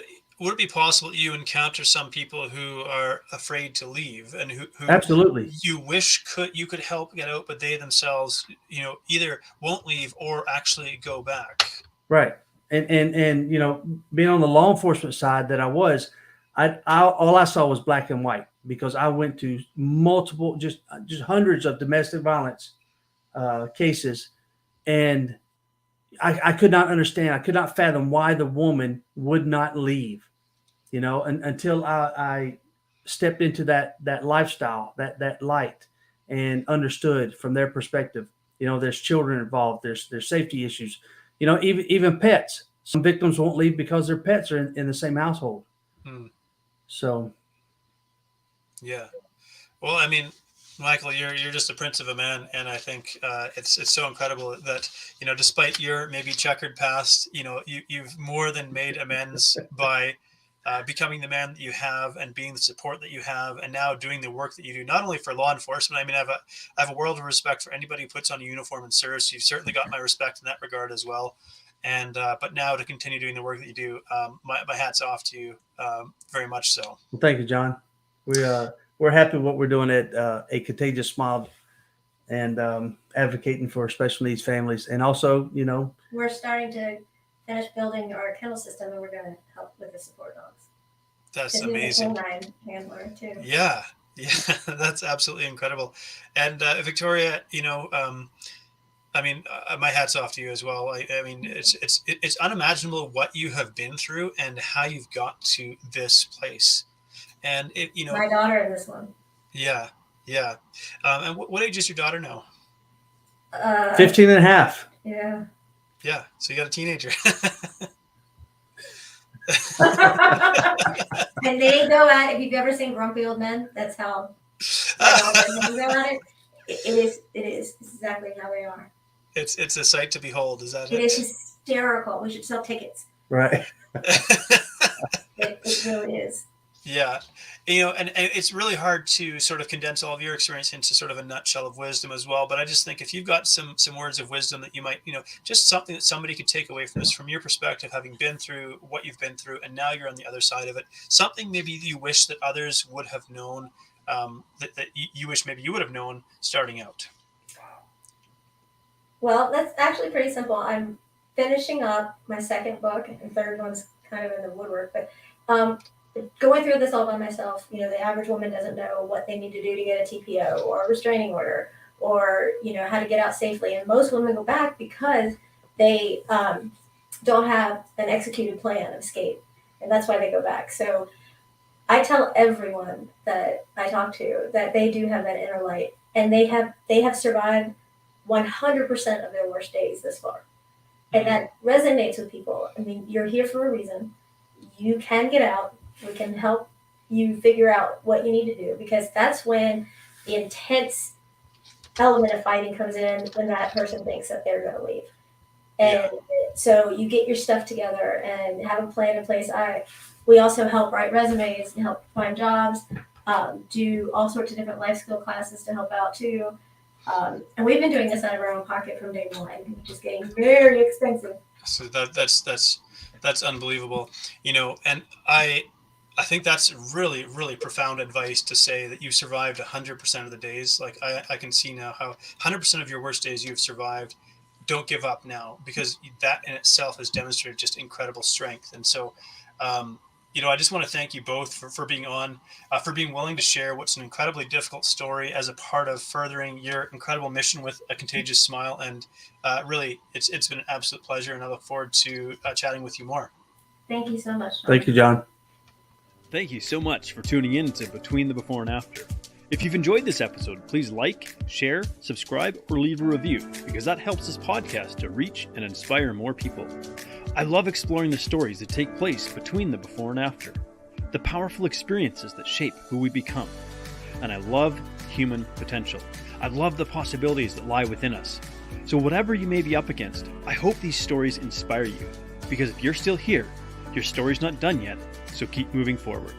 it be possible you encounter some people who are afraid to leave and who absolutely you wish you could help get out, but they themselves, either won't leave or actually go back? Right. And being on the law enforcement side that I was, all I saw was black and white, because I went to multiple, just hundreds of domestic violence cases, and I could not understand. I could not fathom why the woman would not leave, until I stepped into that lifestyle, that light, and understood from their perspective. There's children involved. There's safety issues. Even pets. Some victims won't leave because their pets are in the same household. So, yeah. Well, I mean, Michael, you're just a prince of a man, and I think it's so incredible that despite your maybe checkered past, you've more than made amends by becoming the man that you have and being the support that you have, and now doing the work that you do, not only for law enforcement. I mean, I have a world of respect for anybody who puts on a uniform and serves. You've certainly got my respect in that regard as well. And but now to continue doing the work that you do, my hat's off to you, very much so. Well, thank you, John. We're happy with what we're doing at A Contagious Smile, and advocating for special needs families. And also, we're starting to finish building our kennel system, and we're going to help with the support dogs. That's amazing. Canine handler too. Yeah, that's absolutely incredible. And Victoria, I mean, my hat's off to you as well. I mean, it's unimaginable what you have been through and how you've got to this place. And my daughter in this one. Yeah. And what age is your daughter now? 15 and a half. Yeah. Yeah. So you got a teenager. And they go at, if you've ever seen Grumpy Old Men, that's how they go at it. It is exactly how they are. It's a sight to behold. Is that it? It is hysterical. We should sell tickets. Right. It really is. Yeah. And it's really hard to sort of condense all of your experience into sort of a nutshell of wisdom as well. But I just think if you've got some words of wisdom that you might, just something that somebody could take away from this, from your perspective, having been through what you've been through, and now you're on the other side of it, something maybe you wish that others would have known, that you wish maybe you would have known starting out. Well, that's actually pretty simple. I'm finishing up my second book, and third one's kind of in the woodwork, but going through this all by myself, the average woman doesn't know what they need to do to get a TPO or a restraining order, or how to get out safely. And most women go back because they don't have an executed plan of escape, and that's why they go back. So I tell everyone that I talk to that they do have that inner light, and they have survived 100% of their worst days this far, and that resonates with people. I mean, you're here for a reason. You can get out. We can help you figure out what you need to do, because that's when the intense element of fighting comes in, when that person thinks that they're going to leave. And so you get your stuff together and have a plan in place. We also help write resumes and help find jobs, do all sorts of different life skill classes to help out too. And we've been doing this out of our own pocket from day one, which is getting very expensive. So that's unbelievable, and I think that's really, really profound advice to say that you survived 100% of the days. Like I can see now how 100% of your worst days you've survived. Don't give up now, because that in itself has demonstrated just incredible strength. And so, I just want to thank you both for being on, for being willing to share what's an incredibly difficult story as a part of furthering your incredible mission with A Contagious Smile. And really, it's been an absolute pleasure, and I look forward to chatting with you more. Thank you so much, John. Thank you, John. Thank you so much for tuning in to Between the Before and After. If you've enjoyed this episode, please like, share, subscribe, or leave a review, because that helps this podcast to reach and inspire more people. I love exploring the stories that take place between the before and after, the powerful experiences that shape who we become. And I love human potential. I love the possibilities that lie within us. So whatever you may be up against, I hope these stories inspire you, because if you're still here, your story's not done yet, so keep moving forward.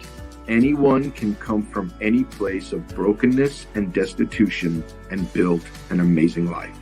Anyone can come from any place of brokenness and destitution and build an amazing life.